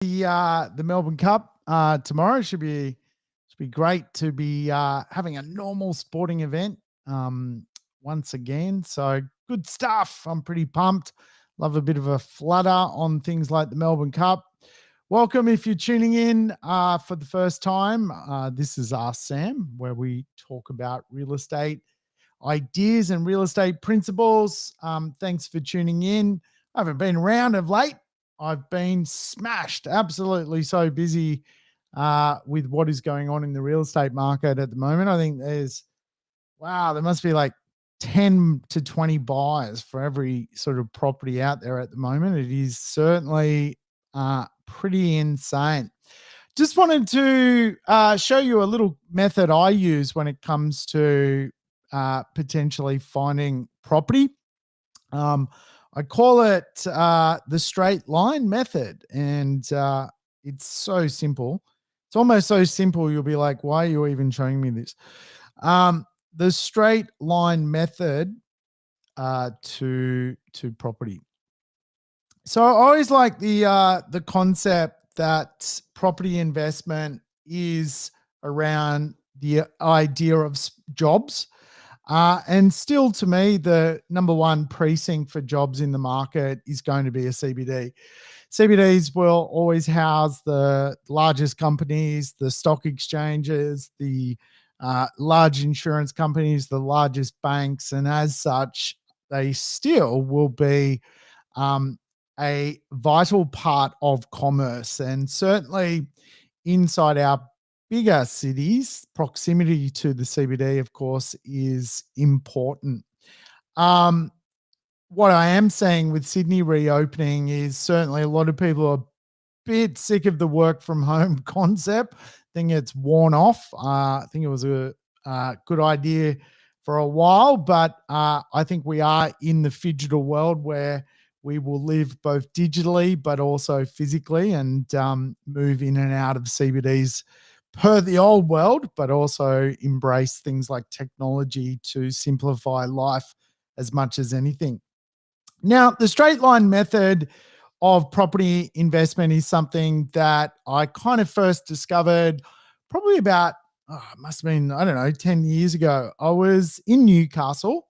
The Melbourne Cup tomorrow should be great to be having a normal sporting event once again. So good stuff. I'm pretty pumped. Love a bit of a flutter on things like the Melbourne Cup. Welcome if you're tuning in for the first time. This is Ask Sam, where we talk about real estate ideas and real estate principles. Thanks for tuning in. I haven't been around of late. I've been smashed, absolutely so busy with what is going on in the real estate market at the moment. I think there must be like 10 to 20 buyers for every sort of property out there at the moment. It is certainly pretty insane. Just wanted to show you a little method I use when it comes to potentially finding property. I call it the straight line method, and it's so simple. It's almost so simple you'll be like, "Why are you even showing me this?" The straight line method to property. So I always like the concept that property investment is around the idea of jobs. And still, to me, the number one precinct for jobs in the market is going to be a CBD. CBDs will always house the largest companies, the stock exchanges, the large insurance companies, the largest banks, and as such, they still will be um, a vital part of commerce. And certainly inside our bigger cities, proximity to the CBD, of course, is important. Um, what I am seeing with Sydney reopening is certainly a lot of people are a bit sick of the work from home concept. I think it's worn off. I think it was a good idea for a while, but I think we are in the digital world where we will live both digitally but also physically and move in and out of CBDs per the old world, but also embrace things like technology to simplify life as much as anything. Now, the straight line method of property investment is something that I kind of first discovered probably about, it must have been, I don't know, 10 years ago. I was in Newcastle,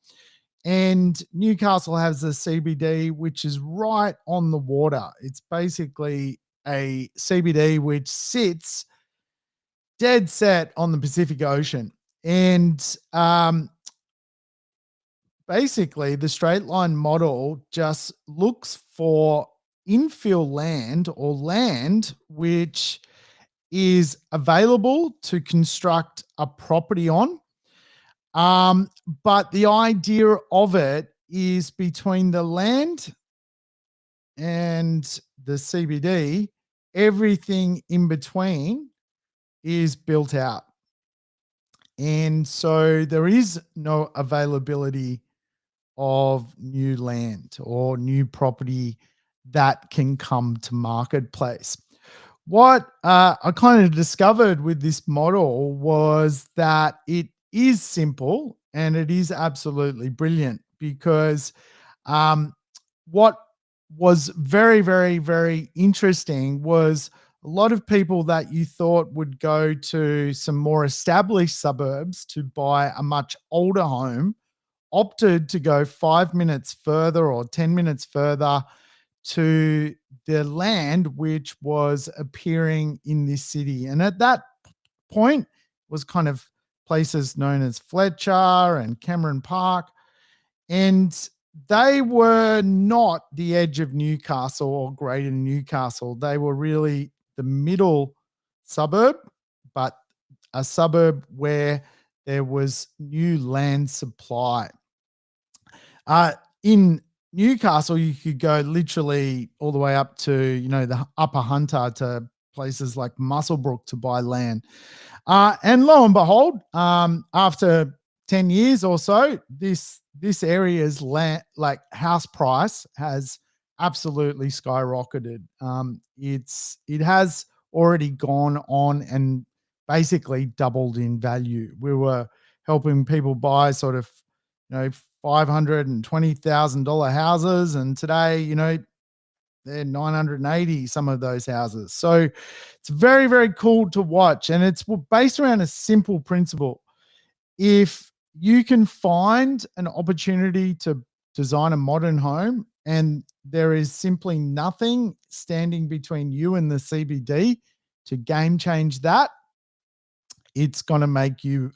and Newcastle has a CBD which is right on the water. It's basically a CBD which sits dead set on the Pacific Ocean. And basically, the straight line model just looks for infill land or land which is available to construct a property on. But the idea of it is between the land and the CBD, everything in between is built out. And so there is no availability of new land or new property that can come to marketplace. What I kind of discovered with this model was that it is simple and it is absolutely brilliant because what was very, very, very interesting was a lot of people that you thought would go to some more established suburbs to buy a much older home opted to go 5 minutes further or 10 minutes further to the land which was appearing in this city. And at that point was kind of places known as Fletcher and Cameron Park. And they were not the edge of Newcastle or Greater Newcastle. They were really the middle suburb, but a suburb where there was new land supply. In Newcastle, you could go literally all the way up to, the Upper Hunter to places like Muswellbrook to buy land. And lo and behold, after 10 years or so, this area's land, like house price, has absolutely skyrocketed. It has already gone on and basically doubled in value. We were helping people buy sort of, $520,000 houses, and today, They're 980, some of those houses. So it's very, very cool to watch. And it's based around a simple principle. If you can find an opportunity to design a modern home and there is simply nothing standing between you and the CBD to game change that, it's going to make you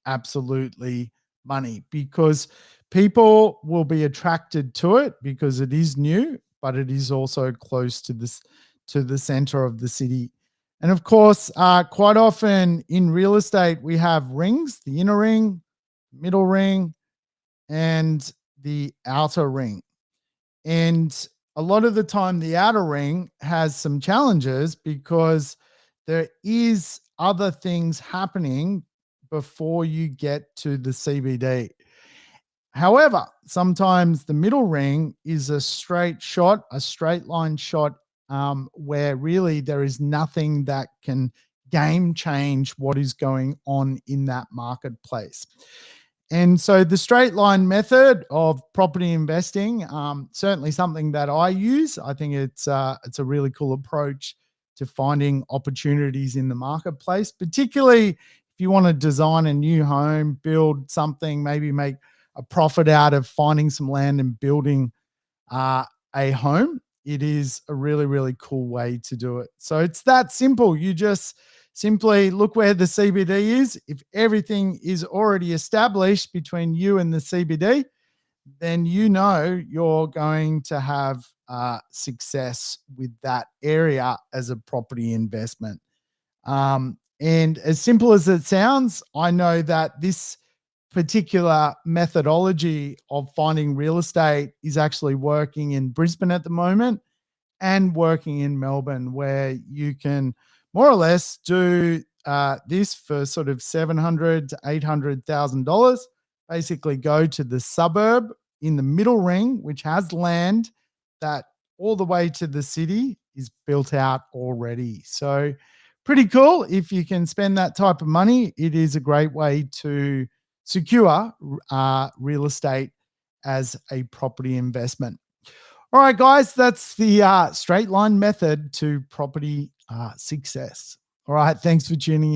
absolutely money, because people will be attracted to it because it is new, but it is also close to this, to the center of the city. And of course, quite often in real estate, we have rings: the inner ring, middle ring, and the outer ring. And a lot of the time, the outer ring has some challenges because there is other things happening before you get to the CBD. However, sometimes the middle ring is a straight shot, a straight line shot, where really there is nothing that can game change what is going on in that marketplace. And so the straight line method of property investing, certainly something that I use. I think it's a really cool approach to finding opportunities in the marketplace, particularly if you want to design a new home, build something, maybe make a profit out of finding some land and building uh, a home. It is a really, really cool way to do it. So it's that simple. You just simply look where the CBD is. If everything is already established between you and the CBD, then you know you're going to have success with that area as a property investment. And as simple as it sounds, I know that this particular methodology of finding real estate is actually working in Brisbane at the moment and working in Melbourne, where you can more or less do this for sort of $700 to $800,000. Basically, go to the suburb in the middle ring, which has land that all the way to the city is built out already. So, pretty cool. If you can spend that type of money, it is a great way to secure real estate as a property investment. All right, guys, that's the straight line method to property success. All right, thanks for tuning in.